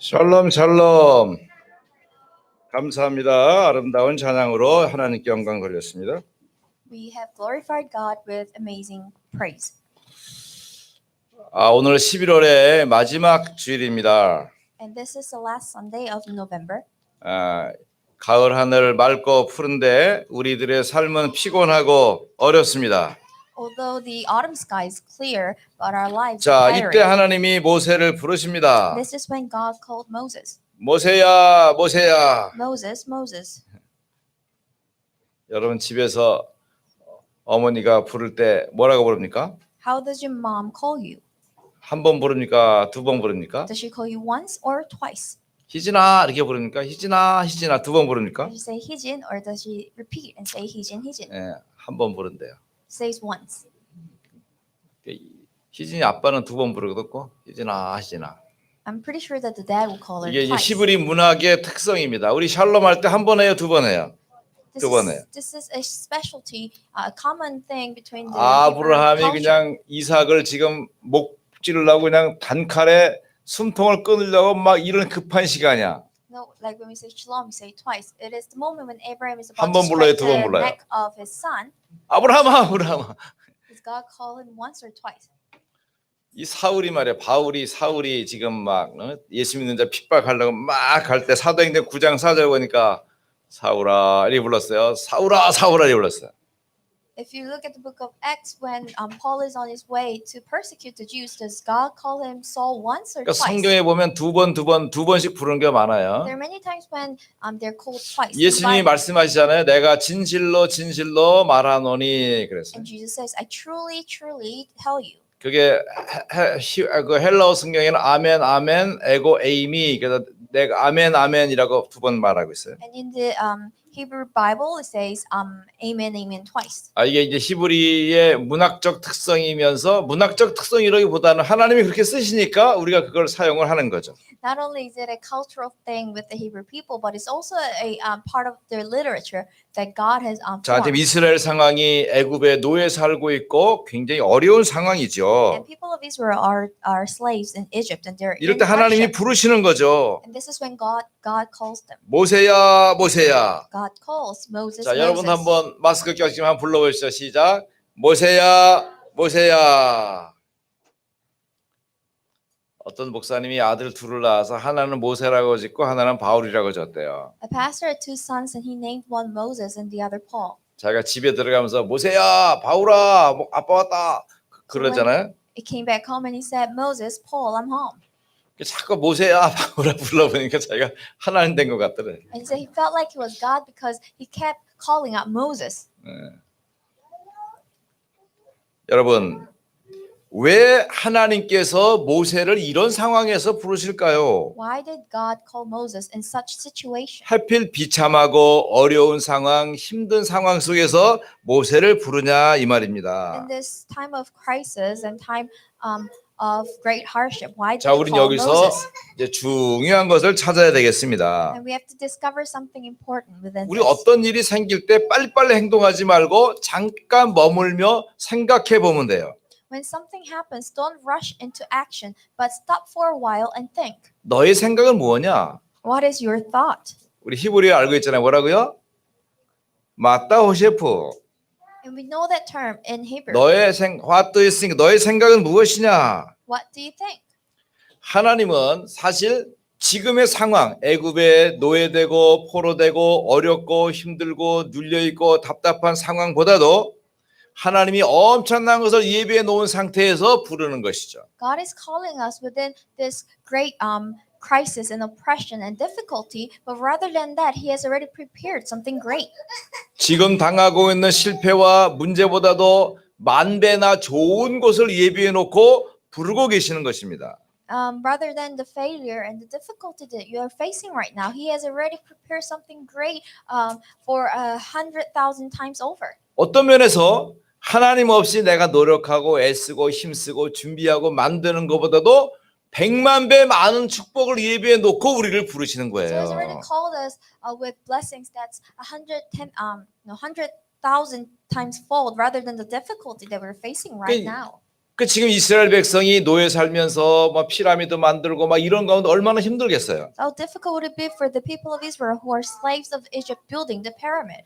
샬롬 샬롬. 감사합니다. 아름다운 찬양으로 하나님께 영광 돌렸습니다. We have glorified God with amazing praise. 오늘 11월의 마지막 주일입니다. And this is the last Sunday of November. 가을 하늘 맑고 푸른데 우리들의 삶은 피곤하고 어렵습니다. Although the autumn sky is clear, but our lives 자, are 이때 tiring. 하나님이 모세를 부르십니다. This is when God called Moses. 모세야, 모세야. Moses, Moses. 여러분 집에서 어머니가 부를 때 뭐라고 부릅니까? How does your mom call you? 한 번 부릅니까? 두 번 부릅니까? Does she call you once or twice? 희진아 이렇게 부릅니까? 희진아, 희진아 두 번 부릅니까? Does she say Hijin or does she repeat and say Hijin, Hijin? 한 번 부른대요. Says once. 희진이 아빠는 두 번 부르고 희진아, 희진아. I'm pretty sure that the dad will call her 이게 이제 twice. 히브리 문학의 특성입니다. 우리 샬롬 할 때 한 번 해요, 두 번 해요? 두 번 해요. This is a specialty, a common thing between the 아브라함이 Hebrew culture. 그냥 이삭을 지금 목 찌르려고 그냥 단칼에 숨통을 끊으려고 막 이런 급한 시간이야. No, like when we say shalom, we say it twice. It is the moment when Abraham is 한 about 번 to 불러요, strike 두번 the 불러요? neck of his son. 아브라함아. Does God call him once or twice? 이 사울이 말이야. 사울이 지금 막 예수 믿는 자 핍박하려고 막 갈 때 사도행전 9장 4절 보니까 사울아 이렇게 불렀어요. 사울아 이렇게 불렀어요. If you look at the book of Acts, when Paul is on his way to persecute the Jews, does God call him Saul once or 그러니까 twice? 성경에 보면 두 번씩 부르는 게 많아요. There are many times when they're called twice. 예수님이 말씀하시잖아요. 내가 진실로 말하노니 그랬어요. And Jesus says, I truly, truly tell you. 그게 그 헬라어 성경에는 아멘 에고 에이미 그래서 내가 아멘이라고 두 번 말하고 있어요. And in the Hebrew Bible, it says amen, amen twice. 이게 이제 히브리의 문학적 특성이면서 문학적 특성이라기보다는 하나님이 그렇게 쓰시니까 우리가 그걸 사용을 하는 거죠. Not only is it a cultural thing with the Hebrew people, but it's also a part of their literature that God has 자, 지금 formed. 이스라엘 상황이 애굽에 노예 살고 있고 굉장히 어려운 상황이죠. And people of Israel are slaves in Egypt, and they're 이럴 in 때 하나님이 hardship. 부르시는 거죠. And this is when God calls them. 모세야. God calls Moses. 자, 여러분 Moses. 한번 마스크 껴시면 한번 불러보시죠. 시작. 모세야. 어떤 목사님이 아들 둘을 낳아서 하나는 모세라고 짓고 하나는 바울이라고 졌대요. A pastor had two sons, and he named one Moses and the other Paul. 자기가 집에 들어가면서 모세야, 바울아, 아빠 왔다 그러잖아요. He came back home and he said, Moses, Paul, I'm home. 자꾸 모세야, 바울아 불러보니까 자기가 하나님 된 것 같더래. And he said he felt like he was God because he kept calling out Moses. 여러분, 왜 하나님께서 모세를 이런 상황에서 부르실까요? Why did God call Moses in such situation? 하필 비참하고 어려운 상황, 힘든 상황 속에서 모세를 부르냐 이 말입니다. In this time of crisis and time of great hardship, why did 자, he 우리는 call 여기서 Moses? 이제 중요한 것을 찾아야 되겠습니다. And we have to discover something important within 우리 this. 어떤 일이 생길 때 빨리빨리 행동하지 말고 잠깐 머물며 생각해 보면 돼요. When something happens, don't rush into action, but stop for a while and think. 너의 생각은 뭐냐? What is your thought? 우리 히브리어 알고 있잖아요. 뭐라고요? 맞다 호셰프. And we know that term in Hebrew. What do you think? 너의 생각은 무엇이냐? What do you think? 하나님은 사실 지금의 상황, 애굽에 노예되고 포로되고 어렵고 힘들고 눌려있고 답답한 상황보다도 하나님이 엄청난 것을 예비해 놓은 상태에서 부르는 것이죠. God is calling us within this great crisis and oppression and difficulty, but rather than that, He has already prepared something great. 지금 당하고 있는 실패와 문제보다도 만 배나 좋은 것을 예비해 놓고 부르고 계시는 것입니다. Rather than the failure and the difficulty that you are facing right now, He has already prepared something great for 100,000 times over. 어떤 면에서 하나님 없이 내가 노력하고 애쓰고 힘쓰고 준비하고 만드는 것보다도 100만 배 많은 축복을 예비해 놓고 우리를 부르시는 So He's already 거예요. called us with blessings that's 100,000 times fold, rather than the difficulty that we're facing right now. 그 지금 이스라엘 백성이 노예 살면서 막 피라미드 만들고 막 이런 가운데 얼마나 힘들겠어요. How difficult would it be for the people of Israel who are slaves of Egypt building the pyramid?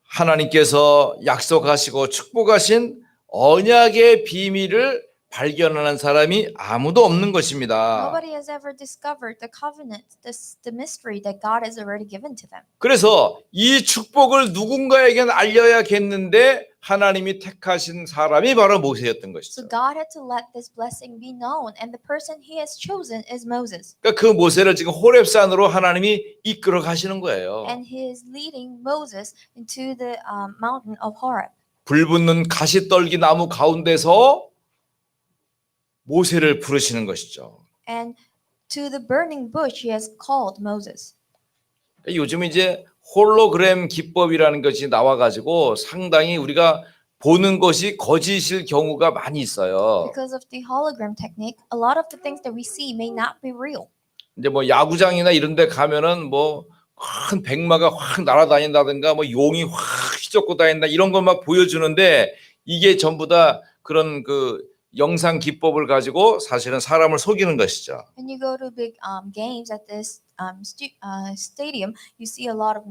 하나님께서 약속하시고 축복하신 언약의 비밀을 발견하는 사람이 아무도 없는 것입니다. Nobody has ever discovered the covenant, the mystery that God has already given to them. 그래서 이 축복을 누군가에게는 알려야겠는데 하나님이 택하신 사람이 바로 모세였던 So 것이죠. God had to let this blessing be known, and the person He has chosen is Moses. 그러니까 그 모세를 지금 호렙산으로 하나님이 이끌어 가시는 거예요. And He is leading Moses into the mountain of Horeb. 불 붙는 가시떨기 나무 가운데서 모세를 부르시는 것이죠. And to the burning bush He has called Moses. 요즘 이제 홀로그램 기법이라는 것이 나와가지고 상당히 우리가 보는 것이 거짓일 경우가 많이 있어요. Because of the hologram technique, a lot of the things that we see may not be real. 이제 뭐 야구장이나 이런 데 가면은 뭐 큰 백마가 확 날아다닌다든가 뭐 용이 확 휘젓고 다닌다 이런 것만 보여주는데 이게 전부 다 그런 그 영상 기법을 가지고 사실은 사람을 속이는 것이죠. When you go to big games at this stadium, you see a lot of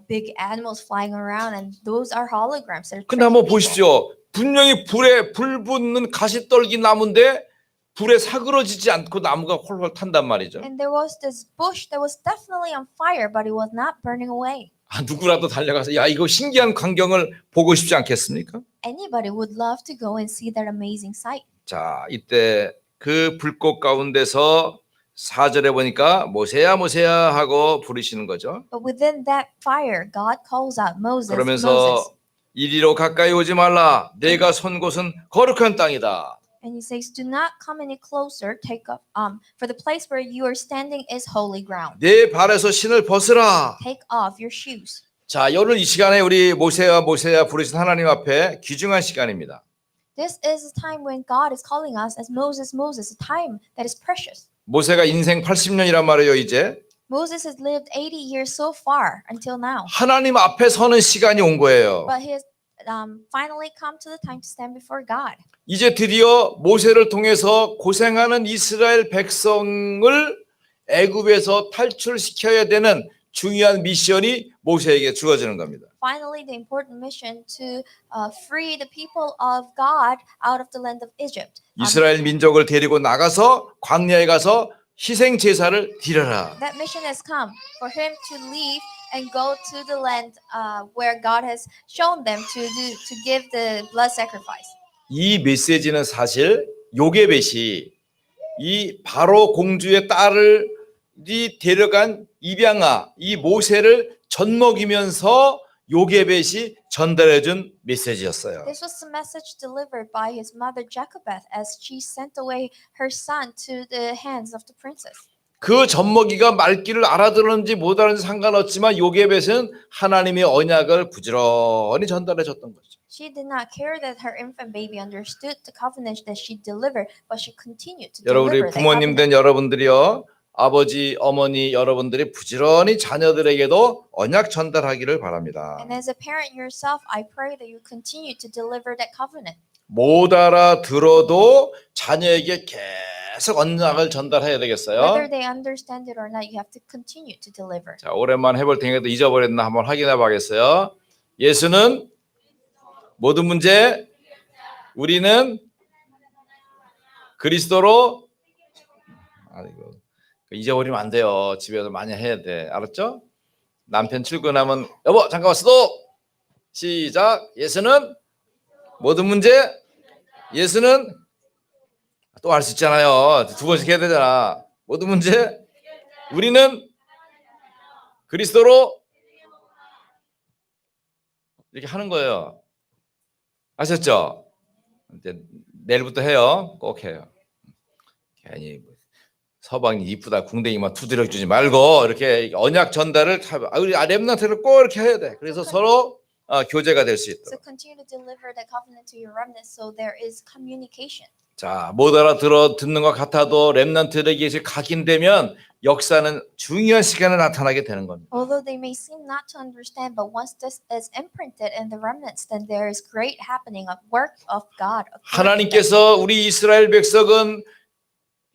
big animals flying around, and those are holograms. They're 근데 tricking 한번 people. 보십시오. 분명히 불 붙는 가시떨기 나무인데 불에 사그러지지 않고 나무가 홀홀 탄단 말이죠. And there was this bush that was definitely on fire, but it was not burning away. 아, 누구라도 달려가서 야 이거 신기한 광경을 보고 싶지 않겠습니까? Anybody would love to go and see that amazing sight. 자, 이때 그 불꽃 가운데서 4절에 보니까 모세야 모세야 하고 부르시는 거죠. But within that fire, God calls out Moses, 그러면서 Moses. 이리로 가까이 오지 말라. 내가 선 곳은 거룩한 땅이다. And He says, "Do not come any closer. Take up, for the place where you are standing is holy ground. 내 발에서 신을 벗으라. Take off your shoes." 자, 오늘 이 시간에 우리 모세야 모세야 부르신 하나님 앞에 귀중한 시간입니다. This is a time when God is calling us as Moses, Moses, a time that is precious. 모세가 인생 80년이란 말이에요, 이제. Moses has lived 80 years so far until now. 하나님 앞에 서는 시간이 온 거예요. But he has finally come to the time to stand before God. 이제 드디어 모세를 통해서 고생하는 이스라엘 백성을 애굽에서 탈출시켜야 되는 중요한 미션이 모세에게 주어지는 겁니다. Finally, the important mission to free the people of God out of the land of Egypt. 이스라엘 민족을 데리고 나가서 광야에 가서 희생 제사를 드려라. That mission has come for him to leave and go to the land where God has shown them to give the blood sacrifice. 이 메시지는 사실 요게벳이 이 바로 공주의 딸을 데려간 입양아 이 모세를 젖먹이면서 요게벳이 전달해준 메시지였어요. This was the message delivered by his mother Jochebed as she sent away her son to the hands of the princess. 그 젖먹이가 말귀를 알아들었는지 못 알았는지 상관없지만 요게벳은 하나님의 언약을 부지런히 전달해줬던 거죠. She did not care that her infant baby understood the covenant that she delivered, but she continued to 여러분 우리 deliver that 부모님 된 covenant. 여러분들이요. 아버지, 어머니 여러분들이 부지런히 자녀들에게도 언약 전달하기를 바랍니다. And as a parent yourself, I pray that you continue to deliver that covenant. 못 알아들어도 자녀에게 계속 언약을 전달해야 되겠어요. Whether they understand it or not, you have to continue to deliver. 자, 오랜만에 해볼 테니까 또 잊어버렸나 한번 확인해 봐야겠어요. 예수는 모든 문제, 우리는 그리스도로 아이고 잊어버리면 안 돼요. 집에서 많이 해야 돼. 알았죠? 남편 출근하면 여보 잠깐만 스톱. 시작. 예수는 모든 문제, 예수는 또 할 수 있잖아요. 두 번씩 해야 되잖아. 모든 문제, 우리는 그리스도로 이렇게 하는 거예요. 아셨죠? 이제 내일부터 해요. 꼭 해요. 괜히 서방이 이쁘다 궁뎅이만 두드려 주지 말고 이렇게 언약 전달을 우리 렘넌트를 꼭 이렇게 해야 돼. 그래서 서로 교제가 될 수 So 있도록. continue to deliver that covenant to your remnant so there is communication. 자, 못 알아들어 듣는 것 같아도 렘넌트에게 각인되면 역사는 중요한 시간에 나타나게 되는 겁니다. Although they may seem not to understand, but once this is imprinted in the remnants, then there is great happening of work of God. of work that 하나님께서 우리 이스라엘 백성은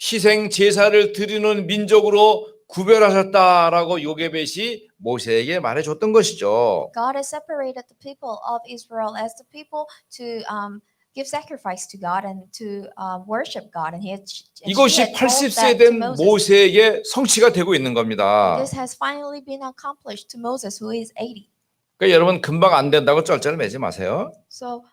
희생 제사를 드리는 민족으로 구별하셨다라고 요게벳이 모세에게 말해줬던 것이죠. God has separated the people of Israel as the people to give sacrifice to God and to worship God. And 이것이 she had told 80세 that to 된 Moses. 모세에게 성취가 되고 있는 겁니다. This has finally been accomplished to Moses, who is 80. 그러니까 여러분 금방 안 된다고 쩔쩔 매지 마세요. So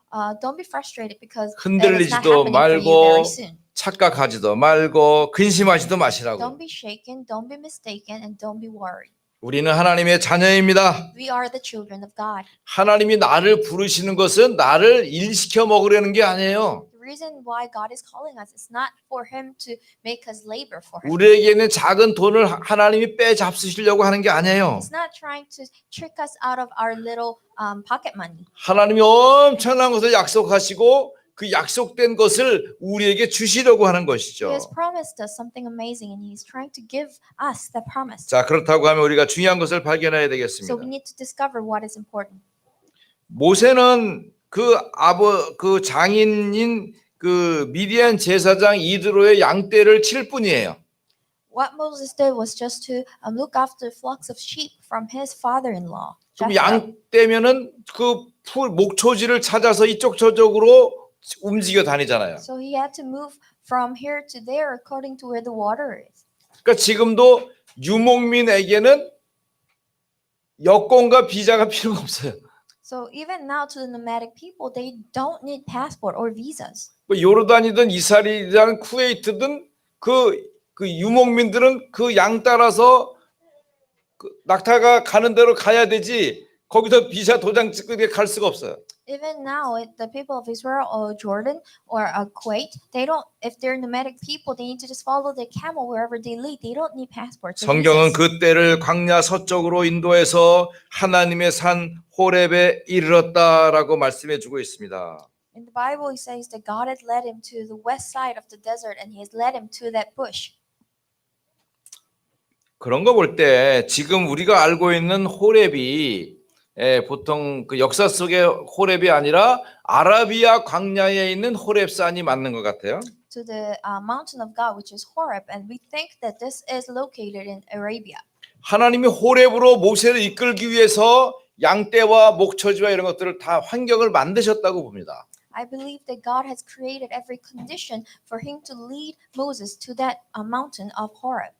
don't be frustrated because it's not 흔들리지도 happening for you 말고 very soon. 착각하지도 말고 근심하지도 마시라고. Don't be shaken, don't be mistaken, and don't be worried. 우리는 하나님의 자녀입니다. We are the children of God. 하나님이 나를 부르시는 것은 나를 일시켜 먹으려는 게 아니에요. The reason why God is calling us is not for Him to make us labor for Him. 우리에게는 작은 돈을 하나님이 빼잡수시려고 하는 게 아니에요. It's not trying to trick us out of our little pocket money. 하나님이 엄청난 것을 약속하시고 그 약속된 것을 우리에게 주시려고 하는 He 것이죠. has promised us something amazing, and He is trying to give us the promise. 자, 그렇다고 하면 우리가 중요한 것을 발견해야 So 되겠습니다. we need to discover what is important. 모세는 그 장인인 그 미디안 제사장 이드로의 양떼를 칠 뿐이에요. What Moses did was just to look after flocks of sheep from his father-in-law. 그럼 Jethro. 양떼면은 그 목초지를 찾아서 이쪽 저쪽으로 움직여 다니잖아요. So he had to move from here to there according to where the water is. 그러니까 지금도 유목민에게는 여권과 비자가 필요가 없어요. So even now to the nomadic people, they don't need passport or visas. 뭐 요르단이든 이스라엘이든 쿠웨이트든 그 유목민들은 그 양 따라서 그 낙타가 가는 대로 가야 되지 거기서 비자 도장 찍고 갈 수가 없어요. Even now, the people of Israel or Jordan or Kuwait, they don't. If they're nomadic people, they need to just follow the camel wherever they lead. They don't need passports. or 성경은 visas. 그 때를 광야 서쪽으로 인도해서 하나님의 산 호렙에 이르렀다라고 말씀해 주고 있습니다. In the Bible, it says that God had led him to the west side of the desert, and He has led him to that bush. 그런 거 볼 때 지금 우리가 알고 있는 호렙이 보통 그 역사 속의 호렙이 아니라 아라비아 광야에 있는 호렙산이 맞는 것 같아요. To the mountain of God, which is Horeb, and we think that this is located in Arabia. 하나님이 호렙으로 모세를 이끌기 위해서 양떼와 목초지와 이런 것들을 다 환경을 만드셨다고 봅니다. I believe that God has created every condition for him to lead Moses to that mountain of Horeb.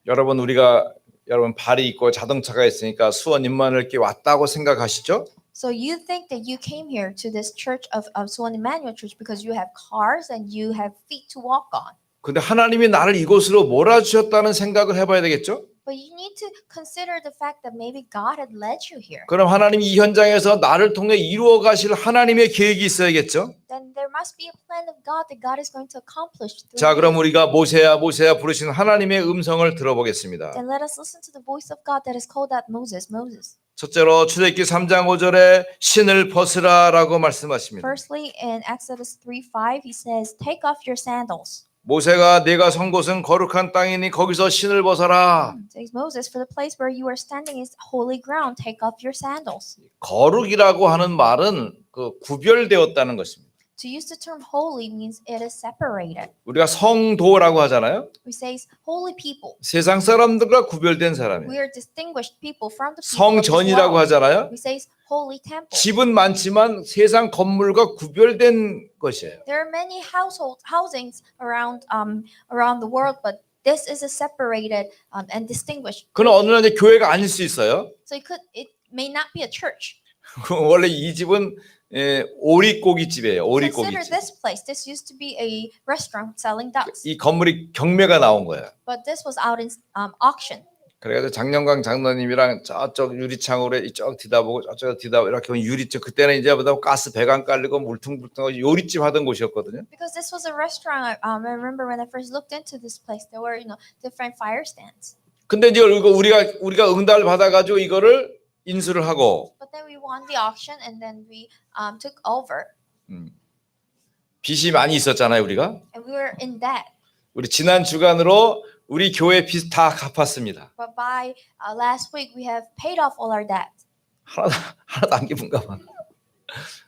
여러분 발이 있고 자동차가 있으니까 수원 임마누엘 이렇게 왔다고 생각하시죠? So you think that you came here to this church of Suwon Emmanuel Church because you have cars and you have feet to walk on. 근데 하나님이 나를 이곳으로 몰아주셨다는 생각을 해봐야 되겠죠? But you need to consider the fact that maybe God had led you here. 그럼 하나님이 이 현장에서 나를 통해 이루어 가실 하나님의 계획이 있어야겠죠? Then there must be a plan of God that God is going to accomplish through 자, 그럼 you. 우리가 모세야 부르시는 하나님의 음성을 들어보겠습니다. Then let us listen to the voice of God that has called out Moses, Moses. 첫째로 출애굽기 3장 5절에 신을 벗으라라고 말씀하십니다. Firstly, in Exodus 3:5, he says, "Take off your sandals." 모세가 네가 선 곳은 거룩한 땅이니 거기서 신을 벗어라. Says Moses, "For the place where you are standing is holy ground. Take off your sandals." 거룩이라고 하는 말은 그 구별되었다는 것입니다. To use the term holy means it is separated. 우리가 성도라고 하잖아요. We say holy people. 세상 사람들과 구별된 We 사람이에요. are distinguished people from the people of this 성전이라고 world. 하잖아요. We say holy temple. 집은 많지만 세상 건물과 구별된 것이에요. There are many housings around the world, but this is a separated and distinguished. 그는 어느 날 이제 교회가 아닐 수 있어요. So it may not be a church. 원래 이 집은 오리고기집이에요. Consider 오리고기집. this place. This used to be a restaurant selling ducks, 이 건물이 경매가 나온 거예요. but this was out in auction. 그래가지고 장영광 장로님이랑 저쪽 유리창으로 이쪽 뒤다보고 저쪽 뒤다보고 이렇게 보면 유리창 그때는 이제 보다 가스 배관 깔리고 물퉁물퉁하고 요리집 하던 곳이었거든요. Because this was a restaurant. I remember when I first looked into this place, there were different fire stands. 근데 이제 이거 우리가 응답을 받아가지고 이거를 인수를 하고 But then we won the auction and then we took over, 빚이 많이 있었잖아요 우리가. and we were in debt. 우리 지난 주간으로 우리 교회 빚 다 갚았습니다. But by last week, we have paid off all our debt. 하나도 안 갚은가 봐.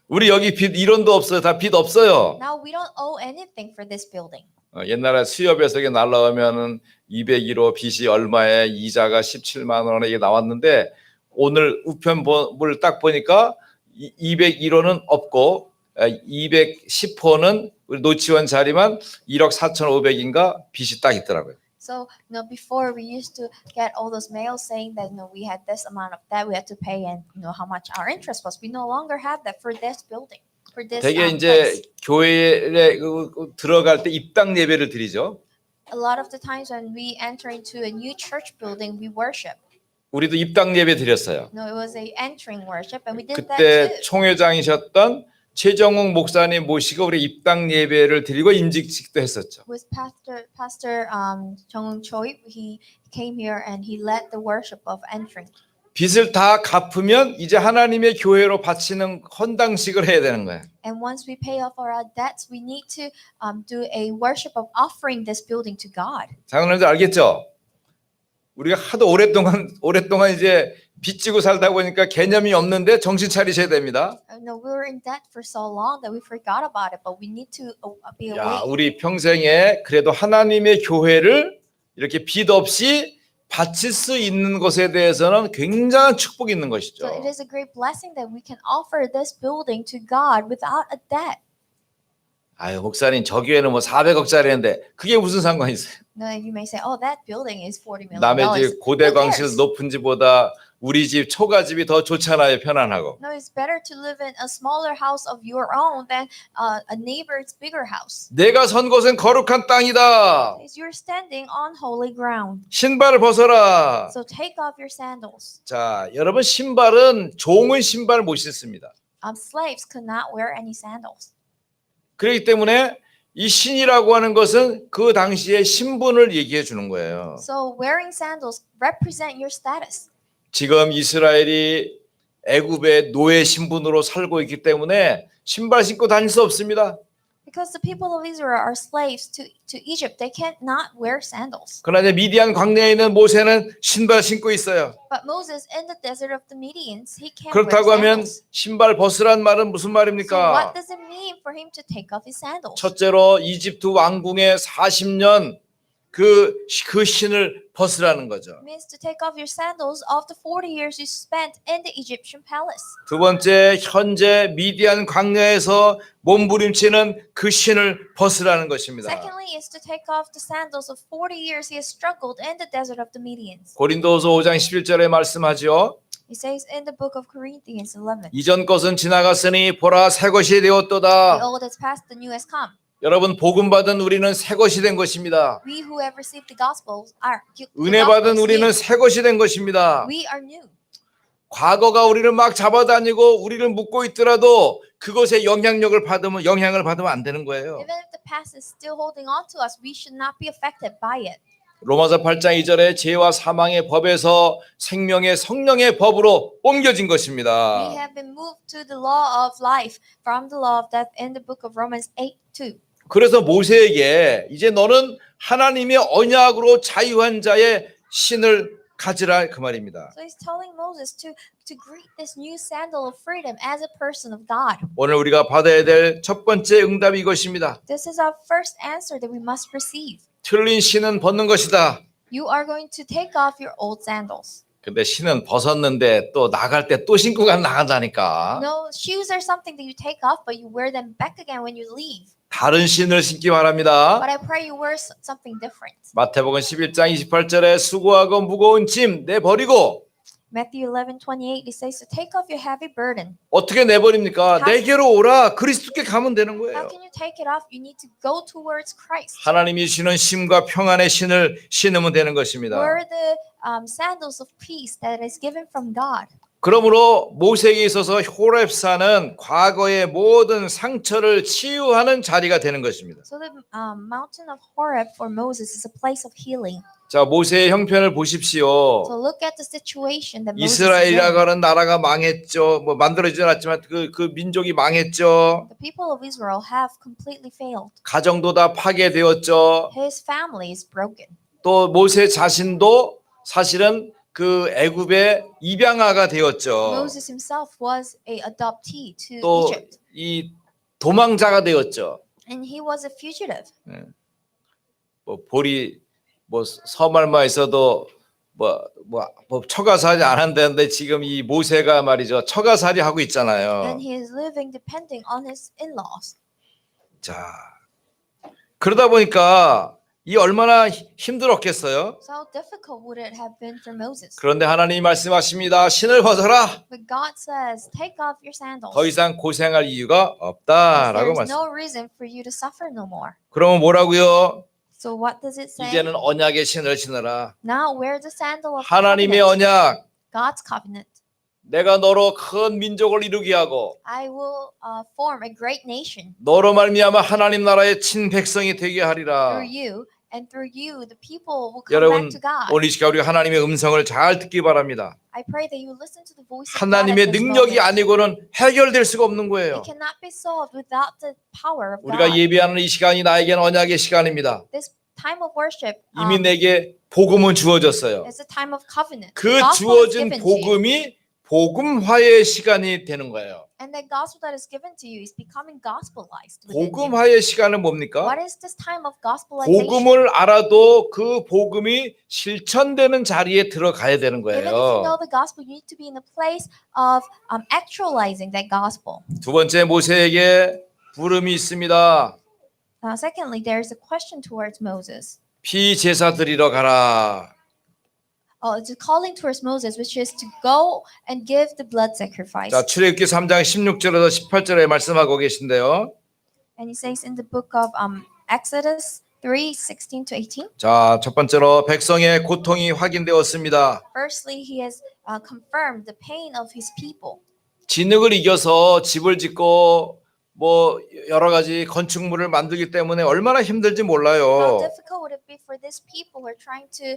우리 여기 빚 1원도 없어요. 다 빚 없어요. Now we don't owe anything for this building. 옛날에 수협에서 이게 날라오면은 201호 빚이 얼마에 이자가 17만 원에 이게 나왔는데 오늘 우편물을 딱 보니까 201호는 없고 210호는 우리 노치원 자리만 1억 4,500인가 빚이 딱 있더라고요. So, before we used to get all those mails saying that, we had this amount of debt we had to pay and, how much our interest was. We no longer have that for this building, for this 되게 이제 place. 교회에 들어갈 때 입당 예배를 드리죠. A lot of the times when we enter into a new church building, we worship. 우리도 입당 예배 드렸어요. No, it was a entering worship, and we did that 그때 too. 총회장이셨던 최정욱 목사님 모시고 우리 입당 예배를 드리고 임직식도 했었죠. With Pastor Jung Choi, he came here and he led the worship of entering. 빚을 다 갚으면 이제 하나님의 교회로 바치는 헌당식을 해야 되는 거예요. And once we pay off our debts, we need to do a worship of offering this building to God. 장로님들 알겠죠? 우리가 하도 오랫동안 이제 빚지고 살다 보니까 개념이 없는데 정신 차리셔야 됩니다. No, we were in debt for so long that we forgot about it, but we need to be 야, awake. 우리 평생에 그래도 하나님의 교회를 이렇게 빚 없이 바칠 수 있는 것에 대해서는 굉장한 축복이 있는 것이죠. So it is a great blessing that we can offer this building to God without a debt. 아유, 목사님 저 교회는 뭐 400억짜리인데 그게 무슨 상관이 있어요? No, you may say, oh, that building is $40 million. 남의 집 고대광실 cares? 높은 집보다 우리 집 초가집이 더 좋잖아요. 편안하고. No, it's better to live in a smaller house of your own than a neighbor's bigger house. 내가 선 곳은 거룩한 땅이다. You're standing on holy ground. 신발을 벗어라. So take off your sandals. 자, 여러분 신발은 종은 신발 못 신습니다. Slaves could not wear any sandals. 그렇기 때문에 이 신이라고 하는 것은 그 당시의 신분을 얘기해 주는 거예요. So wearing sandals represent your status. 지금 이스라엘이 애굽의 노예 신분으로 살고 있기 때문에 신발 신고 다닐 수 없습니다. Because the people of Israel are slaves to Egypt, they can't not wear sandals. 그러나 이제 미디안 광야에 있는 모세는 신발 신고 있어요. But Moses in the desert of the Midians, he can't 그렇다고 wear 하면 sandals. 신발 벗으란 말은 무슨 So what 말입니까? does it mean for him to take off his sandals? 첫째로 이집트 왕궁에 40년 그 신을 벗으라는 거죠. It means to take off your sandals of the 40 years you spent in the Egyptian palace. 두 번째, 현재 미디안 광야에서 몸부림치는 그 신을 벗으라는 것입니다. Secondly, is to take off the sandals of 40 years he has struggled in the desert of the Midians. 고린도후서 5장 11절에 말씀하죠. He says in the book of Corinthians 11, 이전 것은 지나갔으니 보라 새 것이 the 되었도다. old has passed, the new has come. 여러분 복음 받은 우리는 새 것이 된 것입니다. We who have received the gospel are 은혜 받은 우리는 새 것이 된 것입니다. We are new. 과거가 우리를 막 잡아다니고 우리를 묶고 있더라도 그것에 영향을 받으면 안 되는 거예요. Even if the past is still holding on to us, we should not be affected by it. 로마서 8장 2절에 죄와 사망의 법에서 생명의 성령의 법으로 옮겨진 We 것입니다. have been moved to the law of life from the law of death in the book of Romans 8:2. 그래서 모세에게 이제 너는 하나님의 언약으로 자유한 자의 신을 가지라 그 말입니다. So he's telling Moses to greet this new sandal of freedom as a person of God. 오늘 우리가 받아야 될 첫 번째 응답이 이것입니다. This is our first answer that we must receive. 틀린 신은 벗는 것이다. You are going to take off your old sandals. 근데 신은 벗었는데 또 나갈 때 또 신고 나간다니까. No, shoes are something that you take off, but you wear them back again when you leave. 다른 신을 신기 바랍니다. But I pray you wear something different. 마태복음 11장 28절에 수고하고 무거운 짐 내버리고 Matthew 11:28 it says to take off your heavy burden. 어떻게 내버립니까? 내게로 오라. 그리스도께 가면 되는 How 거예요. can you take it off? You need to go towards Christ. 하나님이 주시는 쉼과 평안의 신을 신으면 되는 것입니다. Wear the sandals of peace that is given from God. 그러므로 모세에게 있어서 호렙산은 과거의 모든 상처를 치유하는 자리가 되는 것입니다. So the mountain of Horeb for Moses is a place of healing. 자, 모세의 형편을 보십시오. So look at the situation that Moses is 이스라엘이라고 in. 하는 나라가 망했죠. 뭐 만들어지지 않았지만 그 민족이 망했죠. The people of Israel have completely failed. 가정도 다 파괴되었죠. His family is broken. 또 모세 자신도 사실은 그 애굽의 입양아가 되었죠. Moses himself was a adoptee to 또 Egypt, 이 도망자가 되었죠. and he was a fugitive. 뭐 볼이 뭐 서말마에서도 뭐 처가살이 안 한다는데 지금 이 모세가 말이죠 처가살이 하고 있잖아요. And he is living depending on his in-laws. 자 그러다 보니까 이 얼마나 힘들었겠어요. So how difficult would it have been for Moses? 그런데 하나님이 말씀하십니다. 신을 벗어라. But God says, take off your sandals. 더 이상 고생할 이유가 Because 없다라고 there's 말씀. no reason for you to suffer no more. 그러면 뭐라고요? So what does it say? 이제는 언약의 신을 신으라. Now wear the sandal of 하나님의 covenant. 언약. God's covenant. 내가 너로 큰 민족을 이루게 하고 I will form a great nation 너로 말미암아 하나님 나라의 친백성이 되게 하리라. through you, and through you the people will come 여러분 back to God. 오늘 이 시간 우리가 하나님의 음성을 잘 듣기 바랍니다. I pray that you listen to the voice of God at 하나님의 this 능력이 moment. 아니고는 해결될 수가 없는 거예요. It cannot be solved without the power of 우리가 God. 예배하는 이 시간이 나에게는 언약의 시간입니다. This time of worship 이미 내게 복음은 주어졌어요. is a time of covenant. 그 The gospel is 주어진 given to you. 복음이 복음화의 시간이 되는 거예요. And the gospel that is given to you is becoming gospelized within you. 복음화의 시간은 뭡니까? What is this time of gospelization? 복음을 알아도 그 복음이 실천되는 자리에 들어가야 되는 Even if you know 거예요. the gospel, you need to be in a place of actualizing that gospel. 두 번째 모세에게 부름이 있습니다. Secondly, there is a question towards Moses. 피제사 드리러 가라. It's a calling towards Moses, which is to go and give the blood sacrifice. 자, 출애굽기 3장 16절에서 18절에 말씀하고 계신데요. And he says in the book of Exodus 3:16 to 18. 자, 첫 번째로 백성의 고통이 확인되었습니다. Firstly, he has confirmed the pain of his people. 진흙을 이겨서 집을 짓고 뭐 여러 가지 건축물을 만들기 때문에 얼마나 힘들지 How 몰라요. difficult would it be for these people who are trying to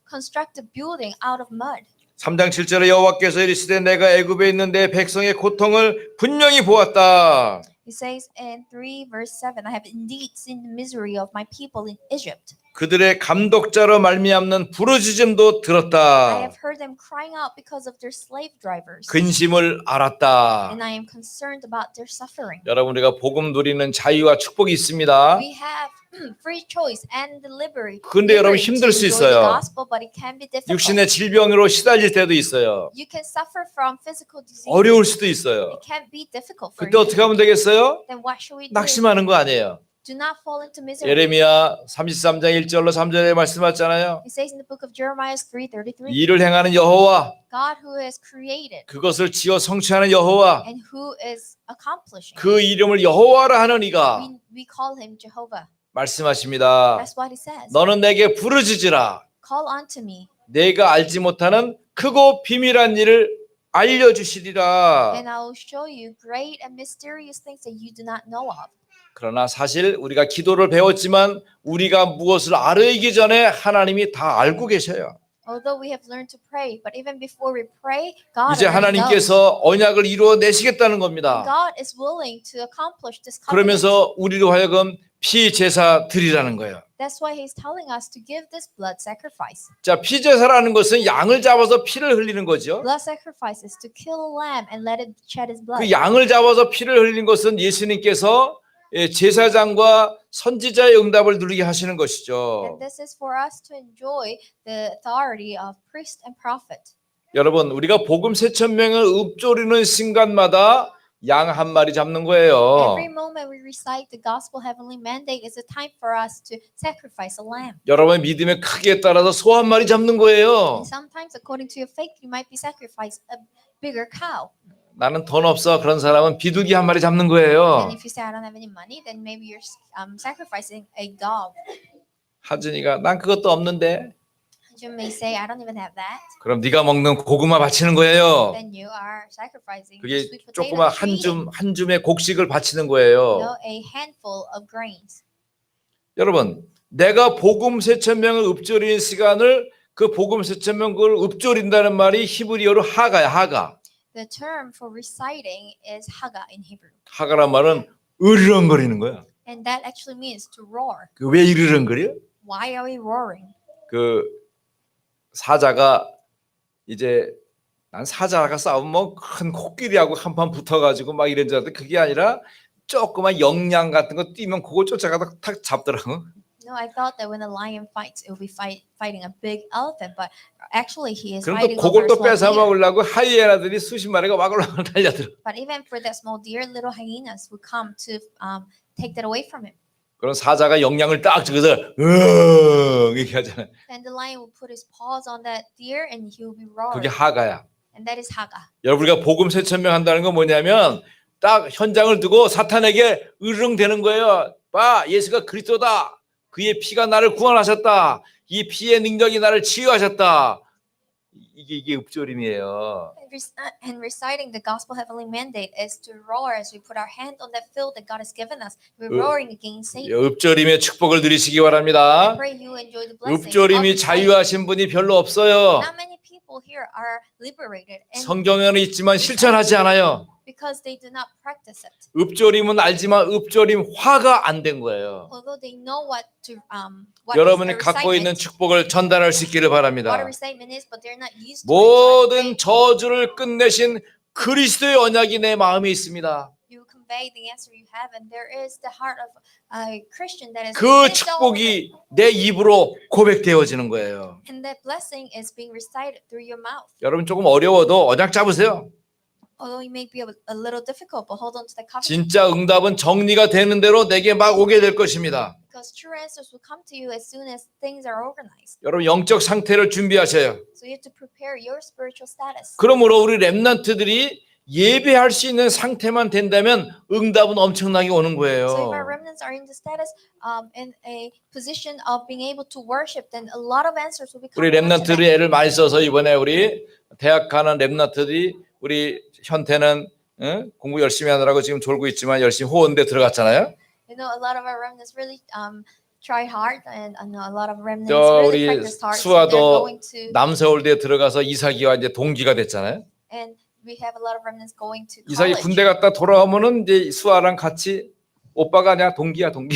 construct a building out of mud? 3장 7절에 여호와께서 이르시되 내가 애굽에 있는데 백성의 고통을 분명히 보았다. He says in 3 verse 7, I have indeed seen the misery of my people in Egypt. 그들의 감독자로 말미암는 부르짖음도 I 들었다. have heard them crying out because of their slave drivers. 근심을 알았다. And I am concerned about their suffering. 여러분 우리가 복음 누리는 자유와 축복이 있습니다. We have free choice and the liberty. 근데 여러분 liberty 힘들 to 수 enjoy the 있어요. gospel, but it can be difficult. 육신의 질병으로 시달릴 때도 있어요. You can suffer from physical disease. 어려울 수도 있어요. It can be difficult for 그때 you. 어떻게 하면 되겠어요? Then what should we do? 낙심하는 거 아니에요. Do not fall into misery. 예레미야 33장 1절로 3절에 말씀하잖아요. It says in the book of Jeremiah 3:33, 일을 행하는 여호와, God who has created 그것을 지어 성취하는 여호와, and who is accomplishing. 그 이름을 여호와라 하는 이가 We call him Jehovah. 말씀하십니다. That's what he says. 너는 내게 부르짖으라. Call unto me, 내가 알지 못하는 크고 비밀한 일을 알려주시리라. and I will show you great and mysterious things that you do not know of. 그러나 사실 우리가 기도를 배웠지만 우리가 무엇을 알기 전에 하나님이 다 알고 계셔요. Although we have learned to pray, but even before we pray, God 이제 already knows. 하나님께서 언약을 이루어 내시겠다는 겁니다. God is willing to accomplish this covenant. 그러면서 우리로 하여금 피제사 드리라는 거예요. That's why He's telling us to give this blood sacrifice. 자, 피제사라는 것은 양을 잡아서 피를 흘리는 거죠. Blood sacrifice is to kill a lamb and let it shed its blood. 그 양을 잡아서 피를 흘리는 것은 예수님께서 제사장과 선지자의 응답을 누리게 하시는 것이죠. And this is for us to enjoy the authority of priest and prophet. 여러분, 우리가 복음 3,000명을 읊조리는 순간마다 양 한 마리 잡는 거예요. Every moment we recite the gospel heavenly mandate is a time for us to sacrifice a lamb. 여러분의 믿음의 크기에 따라서 소 한 마리 잡는 거예요. And sometimes, according to your faith, you might be sacrificed a bigger cow. 나는 돈 없어. 그런 사람은 비둘기 한 마리 잡는 거예요. And if you say I don't have any money, then maybe you're sacrificing a dog. 하준이가 난 그것도 없는데. You may say I don't even have that. 그럼 네가 먹는 고구마 바치는 거예요. Then you are sacrificing 그게 sweet potato 조그만 that you're eating. 한 줌의 곡식을 바치는 거예요. No, a handful of grains. 여러분, 내가 복음 3,000명을 읊조리는 시간을 그 복음 3,000명 그걸 읊조린다는 말이 히브리어로 하가야, 하가. The term for reciting is haga in Hebrew. 하가란 말은 으르렁거리는 거야. And that actually means to roar. 왜 으르렁거려? Why are we roaring? 그 사자가 이제 난 사자가 싸우면 뭐 큰 코끼리하고 한판 붙어가지고 막 이런 줄 알았는데 그게 아니라 조그만 영양 같은 거 뛰면 그거 쫓아가다 탁 잡더라고. No, I thought that when a lion fights, it will be fighting a big elephant, but actually he is 그럼 또 fighting 그걸 over a 또 small 뺏어 deer. 먹으려고 하이에나들이 수십 마리가 막 올라가 달려들어. But even for that small deer, little hyenas would come to take that away from him. 그럼 사자가 영양을 딱 주고서 으응 이렇게 하잖아요. And the lion will put his paws on that deer, and he will be 그게 roaring. 하가야. And that is Haga. 여러분 우리가 복음 세천명한다는 건 뭐냐면 딱 현장을 두고 사탄에게 으르렁대는 거예요. 봐, 예수가 그리스도다. 그의 피가 나를 구원하셨다. 이 피의 능력이 나를 치유하셨다. 이게 읍조림이에요. And reciting the gospel heavenly mandate is to roar as we put our hand on that field that God has given us. We're roaring against Satan. 읍조림의 축복을 누리시기 I 바랍니다. pray you enjoy the blessing. 읍조림이 자유하신 분이 별로 없어요. Not many people here are liberated, and 성경에는 있지만 실천하지 않아요. because they do not practice it. 읍조림은 알지만 읍조림화가 안 된 거예요. Although they know what is 여러분이 a 갖고 있는 recitement, 축복을 전달할 수 있기를 what a 바랍니다. recitement is, but they're not used to it. So I 모든 pray 저주를 끝내신 그리스도의 언약이 내 마음에 있습니다. you convey the answer you have, and there is the heart of a Christian that is 그 finished all of it. 축복이 내 입으로 고백되어지는 거예요. And that blessing is being recited through your mouth. 여러분 조금 어려워도 언약 잡으세요. Although it may be a little difficult, but hold on to the covenant. 진짜 응답은 정리가 되는 대로 내게 막 오게 될 것입니다. Because true answers will come to you as soon as things are organized. 여러분 영적 상태를 준비하셔요. So you have to prepare your spiritual status. 그러므로 우리 렘넌트들이 예배할 수 있는 상태만 된다면 응답은 엄청나게 오는 So if 거예요. our remnants are in the status, in a position of being able to worship, then a lot of answers will be 우리 coming unto 렘넌트들이 them. 애를 많이 써서 이번에 우리 대학 가는 렘넌트들이 우리 현태는 공부 열심히 하느라고 지금 졸고 있지만 열심히 호원대 들어갔잖아요. You know, a lot of our remnants really try hard, and I know a lot of remnants 또 really 우리 practice hard. So they're 수아도 going to, 남서울대에 들어가서 이삭이와 이제 동기가 됐잖아요. and we have a lot of remnants going to 이삭이 college. 군대 갔다 돌아오면은 이제 수아랑 같이 오빠가 아니라 동기야 동기.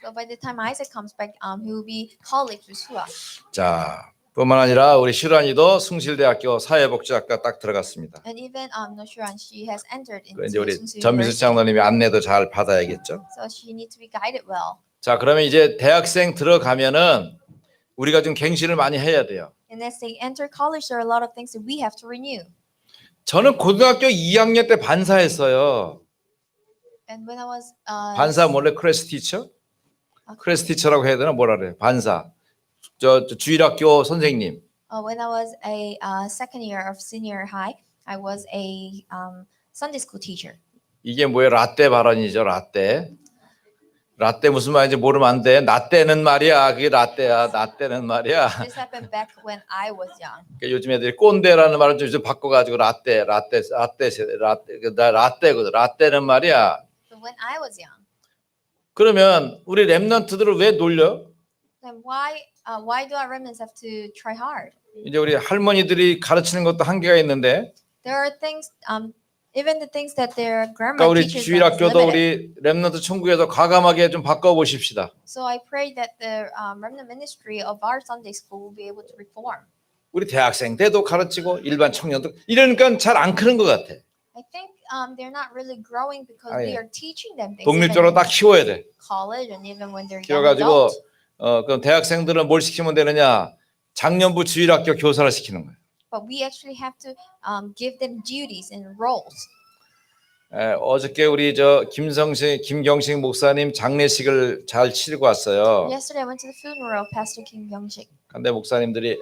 So by the time Isaac comes back, he will be colleagues with Sua. 자, 뿐만 아니라 우리 시란이도 숭실대학교 사회복지학과 딱 들어갔습니다. And even Noshuran, she has entered 그 이제 into 우리 Sungsu 전미수 University. 장로님이 안내도 잘 받아야겠죠. So she needs to be guided well. 자, 그러면 이제 대학생 들어가면은 우리가 좀 갱신을 많이 해야 돼요. And as they enter college, there are a lot of things that we have to renew. 저는 고등학교 2학년 때 반사했어요. And when I was 반사 몰래 크래스 티처? 크래스 티처라고 해야 되나 뭐라 그래? 반사. 저 주일학교 선생님. when I was a second year of senior high, I was a Sunday school teacher. 이게 뭐예요? 라떼 발언이죠. 라떼. 라떼 무슨 말인지 모르면 안 돼. 나 때는 말이야. 그게 라떼야. 나 때는 말이야. This happened back when I was young. 그러니까 요즘 애들이 꼰대라는 말을 좀 바꿔가지고 라떼거든. 라떼는 말이야. So when I was young, 그러면 우리 렘넌트들을 왜 놀려? then why do our remnants have to try hard? 이제 우리 할머니들이 가르치는 것도 한계가 있는데, There are things, even the things that their grandma 그러니까 우리 teaches them is 주일학교도 limited. 우리 렘넌트 천국에서 과감하게 좀 바꿔보십시다. So I pray that the remnant ministry of our Sunday school will be able to reform. 우리 대학생 때도 가르치고 일반 청년도 이러니까 잘 안 크는 것 같아. I think they're not really growing because 아니, we are teaching them things. 독립적으로 even 딱 키워야 돼. in college and even when they're young 키워가지고 adults. 그럼 대학생들은 뭘 시키면 되느냐? 작년부 주일학교 교사를 시키는 거예요. But we actually have to give them duties and roles. 어저께 우리 김경식 목사님 장례식을 잘 치르고 왔어요. Yesterday I went to the funeral of Pastor Kim Young-sik, 근데 목사님들이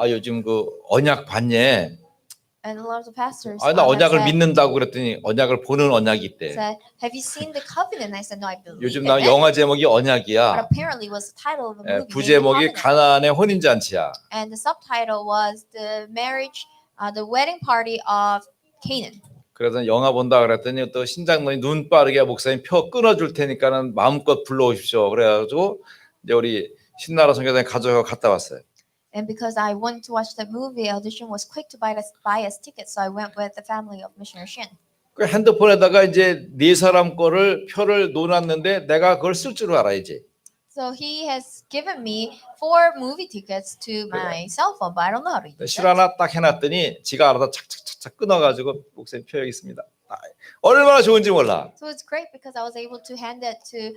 요즘 그 언약 봤냐? and a lot of the pastors 나 have 언약을 said, 믿는다고 그랬더니 언약을 보는 언약이 있대. said, "Have you seen the covenant?" I said, "No, I believe 요즘 in 나 it." 영화 제목이 But 언약이야. apparently, was the title of a movie. named The 부제목이 Covenant. 가나안의 혼인잔치야. And the subtitle was the wedding party of Canaan. 그래서 영화 본다 그랬더니 또 신장로이 눈 빠르게 목사님 표 끊어줄 테니까는 마음껏 불러오십시오. 그래가지고 이제 우리 신나라 선교사님 가져가 갔다 왔어요. And because I wanted to watch that movie, audition was quick to buy us tickets, so I went with the family of Missionary Shin. 그 핸드폰에다가 이제 네 사람 거를 표를 놓았는데 내가 그걸 쓸 줄 알아야지. So he has given me 4 movie tickets to my cell phone, but I don't know how to use 실 it. 하나 딱 해놨더니 지가 알아서 착착착착 끊어가지고 목사님 표 여기 있습니다. 얼마나 좋은지 몰라. So it's great because I was able to hand that to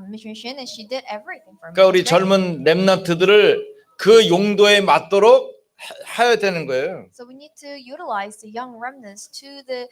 Mission Shin, and she did everything for me. 그러니까 우리 It's great. 젊은 랩런트들을 그 용도에 맞도록 해야 되는 거예요. So we need to utilize the young remnants to the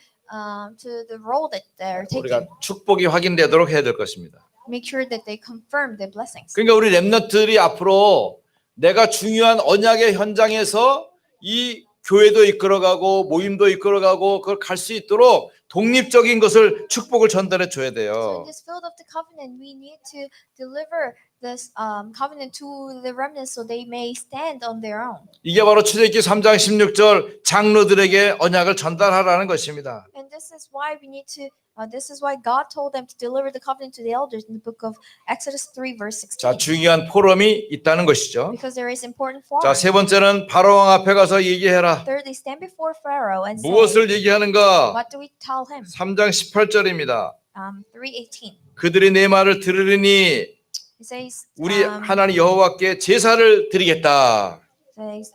role that they're 우리가 taking. 축복이 확인되도록 해야 될 것입니다. Make sure that they confirm their blessings. 그러니까 우리 랩런트들이 앞으로 내가 중요한 언약의 현장에서 이 교회도 이끌어가고 모임도 이끌어가고 그걸 갈 수 있도록 독립적인 것을 축복을 전달해 줘야 So in 돼요. this field of the covenant, we need to deliver this covenant to the remnants so they may stand on their own. 이게 바로 출애굽기 3장 16절 장로들에게 언약을 전달하라는 것입니다. And this is why we need to. This is why God told them to deliver the covenant to the elders in the book of Exodus 3, verse 자, 16. 중요한 포럼이 있다는 것이죠. Because there is important 자, forum. 세 번째는 바로왕 앞에 가서 얘기해라. Thirdly, stand before Pharaoh and say, 무엇을 얘기하는가? what do we tell him? 3장 18절입니다. 3:18. 그들이 내 말을 들으리니 It says, 우리 하나님 여호와께 제사를 드리겠다. let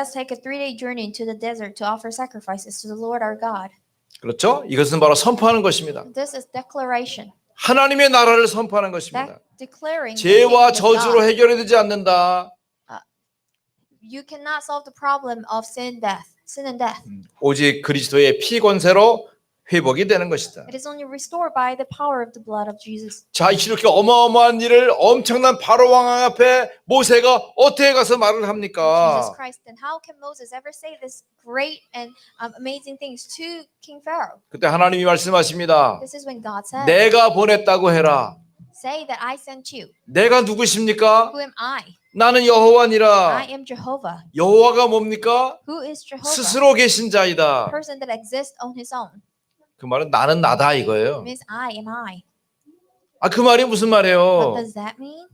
us take a 3-day journey into the desert to offer sacrifices to the Lord our God. 그렇죠? 이것은 바로 선포하는 것입니다. This is declaration. 하나님의 나라를 선포하는 것입니다. Declaring the 죄와 kingdom of 저주로 God. 해결이 되지 않는다. You cannot solve the problem of sin and death. 오직 그리스도의 피 권세로 회복이 되는 것이다. It is only restored by the power of the blood of Jesus. 자, 이렇게 어마어마한 일을 엄청난 바로 왕 앞에 모세가 어떻게 가서 말을 Jesus 합니까? Christ. And how can Moses ever say this great and amazing things to King Pharaoh? 그때 하나님이 말씀하십니다. This is when God said, 내가 보냈다고 해라. say that I sent you. 내가 누구십니까? Who am I? 나는 I 여호와니라. am Jehovah. 여호와가 뭡니까? Who is Jehovah? 스스로 계신 자이다. Person that exists on his own. 그 말은 나는 나다 이거예요. Means I am I. 아, 그 말이 무슨 What 말이에요? does that mean?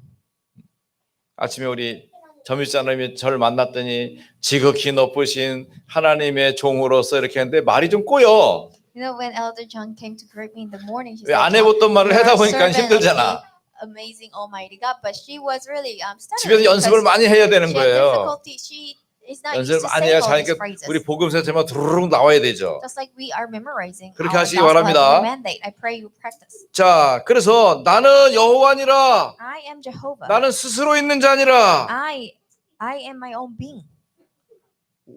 아침에 우리 점유자님이 저를 만났더니 지극히 높으신 하나님의 종으로서 이렇게 했는데 말이 좀 꼬여. You know, when Elder John came to greet me in the morning, he 왜 안 said, 해봤던 말을 "You're 하다 a 보니까 servant of 힘들잖아. the amazing Almighty God," but she was really 집에서 stuttering 연습을 because 많이 해야 되는 she had 거예요. difficulty. She is not used 연습을 to 많이 saying 해야 all these 자니까 phrases. 우리 복음서 제목 두루룩 나와야 되죠. Just like we are memorizing 그렇게 our 하시기 gospel 바랍니다. mandate. I pray you practice. 자, 그래서 나는 여호와니라. I am Jehovah. 나는 스스로 있는 자니라. I am my own being.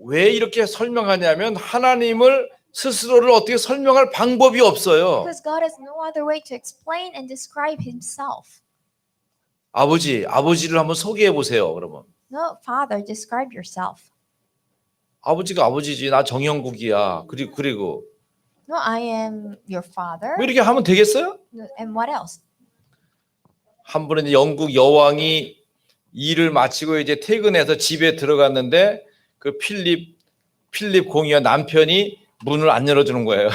왜 이렇게 설명하냐면 하나님을 스스로를 어떻게 설명할 방법이 없어요. Because God has no other way to explain and describe Himself. 아버지를 한번 소개해 보세요. 그러면 No, Father, describe yourself. 아버지가 아버지지. 나 정형국이야. 그리고 No, I am your father. 뭐 이렇게 하면 되겠어요? And what else? 한 분은 영국 여왕이 일을 마치고 이제 퇴근해서 집에 들어갔는데 그 필립 공이와 남편이 문을 안 열어주는 거예요.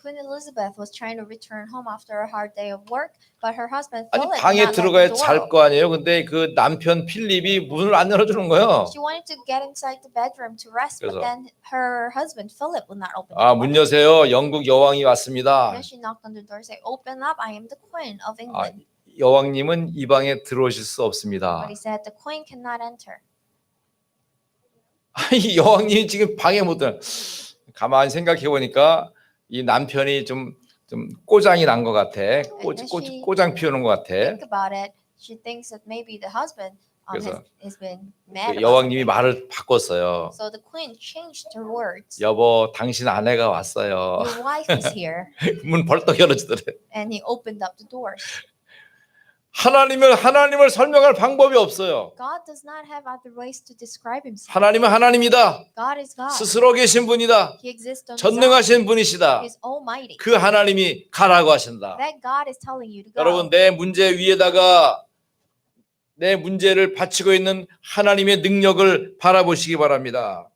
Queen Elizabeth was trying to return home after a hard day of work, but her husband 아니 Philip 방에 would not let 들어가야 the door 잘 open. 거 아니에요. 근데 그 남편 필립이 문을 안 열어주는 거예요. She wanted to get inside the bedroom to rest, but 그래서 then her husband Philip would not open the 아, door. 문 여세요. 영국 여왕이 왔습니다. Then she knocked on the door, say, "Open up! I am the Queen of 아, England." 여왕님은 이 방에 들어오실 수 없습니다. But he said, "The Queen cannot enter." 이 여왕님이 지금 방에 못 들어. 가만히 생각해 보니까 이 남편이 좀 꼬장이 난 것 같아. 꼬장 피우는 것 같아. Think about it. She thinks that maybe the husband 그래서 has been mad. 그 about 여왕님이 something. 말을 바꿨어요. So the Queen changed her words. 여보, 당신 아내가 왔어요. Your wife is here, 문 벌떡 열어주더래. and he opened up the doors. 하나님을 설명할 방법이 없어요. God does not have other ways to describe Himself. 하나님은 하나님이다. God is God. 스스로 계신 분이다. He exists on His own. 전능하신 분이시다. He is almighty. 그 하나님이 가라고 하신다. That God is telling you to go. 여러분, 내 문제 위에다가 내 문제를 바치고 있는 하나님의 능력을 바라보시기 바랍니다.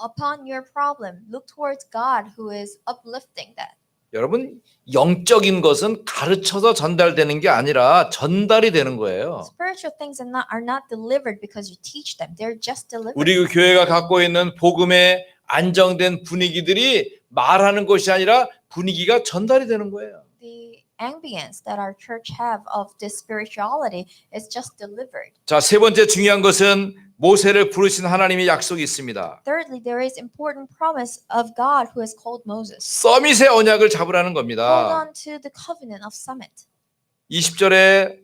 Upon your problem, look towards God who is uplifting that. 여러분, 영적인 것은 가르쳐서 전달되는 게 아니라 전달이 되는 거예요. Spiritual things are not delivered because you teach them. They're just delivered. 우리 그 교회가 갖고 있는 복음의 안정된 분위기들이 말하는 것이 아니라 분위기가 전달이 되는 거예요. The ambience that our church have of this spirituality is just delivered. 자, 세 번째 중요한 것은 모세를 부르신 하나님의 약속이 있습니다. Thirdly, there is important promise of God who has called Moses. 서밋의 언약을 잡으라는 Hold 겁니다. on to the covenant of Summit. 20절에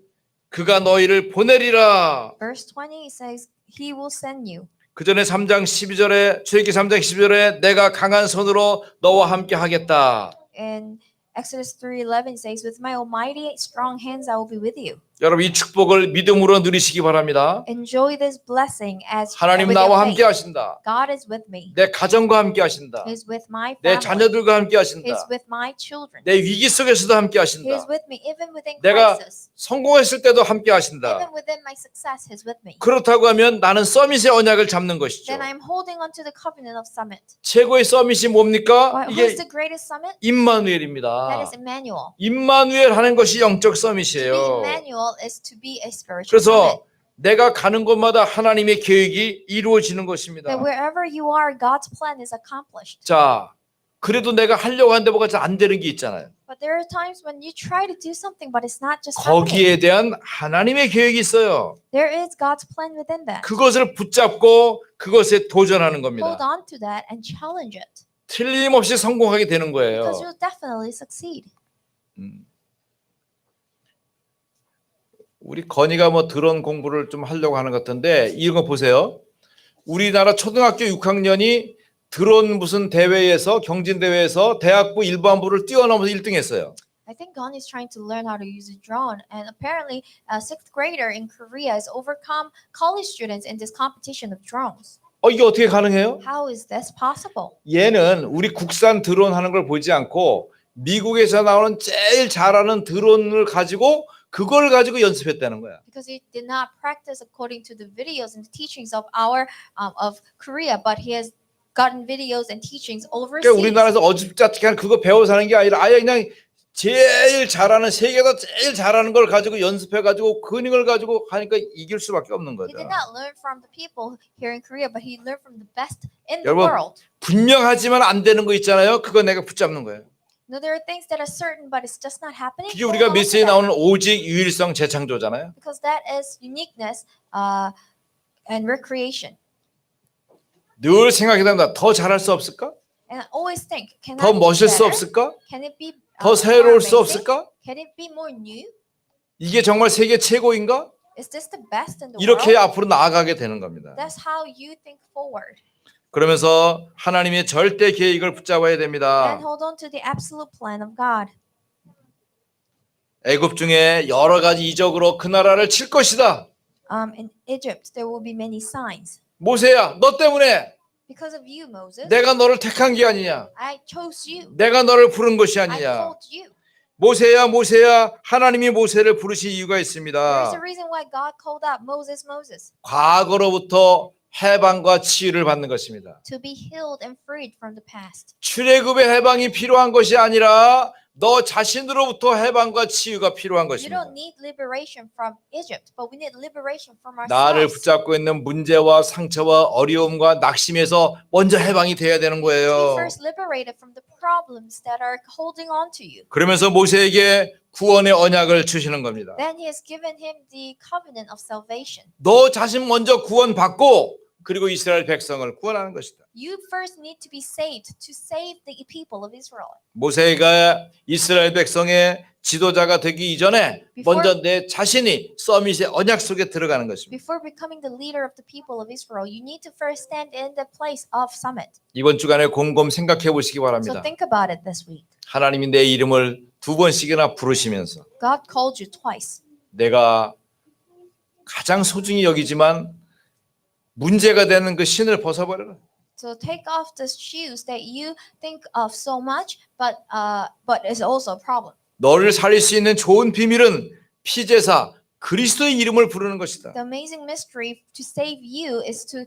그가 너희를 보내리라. Verse 20 says, He will send you. 그 전에 3장 12절에 출애굽기 3장 12절에 내가 강한 손으로 너와 함께 하겠다. In Exodus 3:11 says, With my almighty strong hands I will be with you. 여러분 이 축복을 믿음으로 누리시기 바랍니다. Enjoy this blessing as 하나님 with 나와 your 함께 faith. 하신다. God is with me. 내 가정과 함께 하신다. He is with my 내 family. 자녀들과 함께 He is 하신다. with my children. 내 위기 속에서도 함께 He is 하신다. with me even within 내가 crisis. 성공했을 때도 함께 하신다. Even within my success, He is with me. 그렇다고 하면 나는 서밋의 언약을 잡는 것이죠. Then I'm holding on to the covenant of Summit. 최고의 서밋이 뭡니까? Who 이게 is the greatest summit? That 임마누엘입니다. is Emmanuel. 임마누엘 하는 것이 영적 To be 서밋이에요. Emmanuel is to be a spiritual 그래서 summit. 내가 가는 곳마다 하나님의 계획이 이루어지는 것입니다. That wherever you are, God's plan is accomplished. 자, 그래도 내가 하려고 하는데 뭐가 잘 안 되는 게 있잖아요. But there are times when you try to do something, but it's not just 거기에 happening. 대한 하나님의 계획이 있어요. There is God's plan within that. 그것을 붙잡고 그것에 도전하는 Hold 겁니다. on to that and challenge it. 틀림없이 성공하게 되는 거예요. Because you'll definitely succeed. 우리 건이가 뭐 드론 공부를 좀 하려고 하는 것 같은데 이거 보세요. 우리나라 초등학교 6학년이 드론 무슨 대회에서 경진 대회에서 대학부 일반부를 뛰어넘어서 1등 했어요. I think Gon is trying to learn how to use a drone, and apparently a sixth grader in Korea has overcome college students in this competition of drones. 이게 어떻게 가능해요? How is this possible? 얘는 우리 국산 드론 하는 걸 보지 않고 미국에서 나오는 제일 잘하는 드론을 가지고 그걸 가지고 연습했다는 거야. Because he did not practice according to the videos and the teachings of of Korea, but he has gotten videos and teachings overseas. 그러니까 우리나라에서 어줍잖게 그냥 그거 배워서 하는 게 아니라 아예 그냥 제일 잘하는 세계에서 제일 잘하는 걸 가지고 연습해 가지고 근육을 가지고 하니까 이길 수밖에 없는 He 거죠. did not learn from the people here in Korea, but he learned from the best in the 여러분, world. 분명하지만 안 되는 거 있잖아요. 그거 내가 붙잡는 거예요. No, there are things that are certain, but it's just not happening. 그게 Hold 우리가 on to 메시지에 that. 나오는 오직 유일성 재창조잖아요. Because that is uniqueness and recreation. 늘 생각해 됩니다. 더 잘할 수 없을까? And I always think, can 더 I be 멋질 수 better? 없을까? Can it be 더 more 새로울 수 amazing? 없을까? Can it be more new? 이게 정말 세계 최고인가? Is this the best in the 이렇게 world? 앞으로 나아가게 되는 겁니다. That's how you think forward. 그러면서 하나님의 절대 계획을 붙잡아야 됩니다. And hold on to the absolute plan of God. 애굽 중에 여러 가지 이적으로 그 나라를 칠 것이다. In Egypt, there will be many signs. 모세야, 너 때문에 Because of you, Moses, 내가 너를 택한 게 아니냐. I chose you. 내가 너를 부른 것이 I 아니냐. called you. 모세야, 모세야, 하나님이 모세를 부르신 이유가 There is 있습니다. a reason why God called out Moses, Moses, 과거로부터 해방과 치유를 받는 것입니다. to be healed and freed from the past. 출애굽의 해방이 필요한 것이 아니라 너 자신으로부터 해방과 치유가 필요한 You 것입니다. don't need liberation from Egypt, but we need liberation from 나를 ourselves. 붙잡고 있는 문제와 상처와 어려움과 낙심에서 먼저 해방이 돼야 되는 To be 거예요. first liberated from the problems that are holding on to you. 그러면서 모세에게 구원의 언약을 주시는 겁니다. Then he has given him the covenant of salvation. 너 자신 먼저 구원받고 그리고 이스라엘 백성을 구원하는 것이다. You first need to be saved to save the people of Israel. 모세가 이스라엘 백성의 지도자가 되기 이전에 먼저 내 자신이 서밋의 언약 속에 들어가는 것입니다. Before becoming the leader of the people of Israel, you need to first stand in the place of summit. 이번 주간에 곰곰 생각해 보시기 So 바랍니다. think about it this week. 하나님이 내 이름을 2번씩이나 부르시면서 God called you twice. 내가 가장 소중히 여기지만 문제가 되는 그 신을 벗어버려라. So take off the shoes that you think of so much, but is also a problem. 너를 살릴 수 있는 좋은 비밀은 피제사 그리스도의 이름을 부르는 것이다. The amazing mystery to save you is to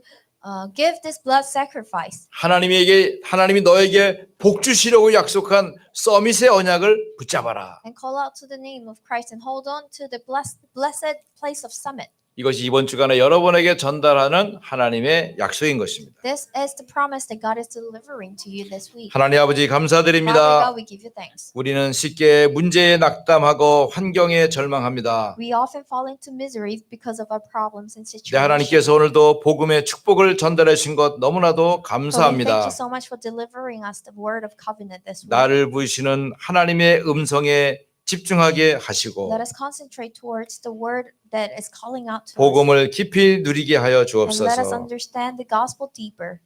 give this blood sacrifice. 하나님이 너에게 복 주시려고 약속한 서밋의 언약을 붙잡아라. And call out to the name of Christ and hold on to the blessed place of summit. 이것이 이번 주간에 여러분에게 전달하는 하나님의 약속인 것입니다. This is the promise that God is delivering to you this week. 하나님 아버지 Father 감사드립니다. God, we give you thanks. 우리는 쉽게 문제에 낙담하고 환경에 절망합니다. We often fall into misery because of our problems and 네, situations. 하나님께서 오늘도 복음의 축복을 전달해 주신 것 너무나도 But we thank 감사합니다. you so much for delivering us the word of covenant this week. 나를 부르시는 하나님의 음성에 집중하게 하시고 Let us concentrate towards the word that is calling out to us. 복음을 깊이 누리게 하여 And let us 주옵소서. understand the gospel deeper.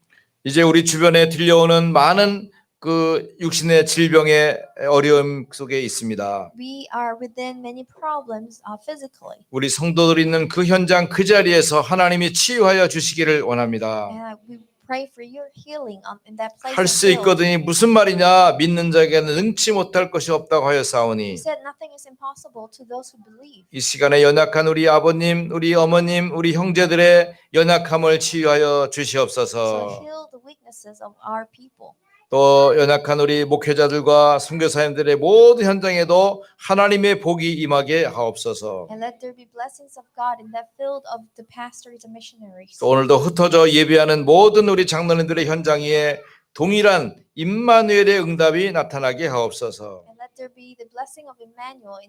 이제 우리 주변에 들려오는 많은 그 육신의 질병의 어려움 속에 있습니다. We are within many problems physically. 우리 성도들이 있는 그 현장 그 자리에서 하나님이 치유하여 주시기를 원합니다. And we pray for your healing in that place. 할 수 있거든이 무슨 말이냐? 믿는 자에게는 능치 못할 것이 없다고 You 하였사오니 said nothing is impossible to those who believe. 이 시간에 연약한 우리 아버님, 우리 어머님, 우리 형제들의 연약함을 치유하여 So 주시옵소서. heal the weaknesses of our people. 또 연약한 우리 목회자들과 선교사님들의 모든 현장에도 하나님의 복이 임하게 하옵소서. And let there be blessings of God in that field of the pastors and missionaries. 또 오늘도 흩어져 예배하는 모든 우리 장로님들의 현장 위에 동일한 임마누엘의 응답이 나타나게 하옵소서. And let there be the blessing of Emmanuel in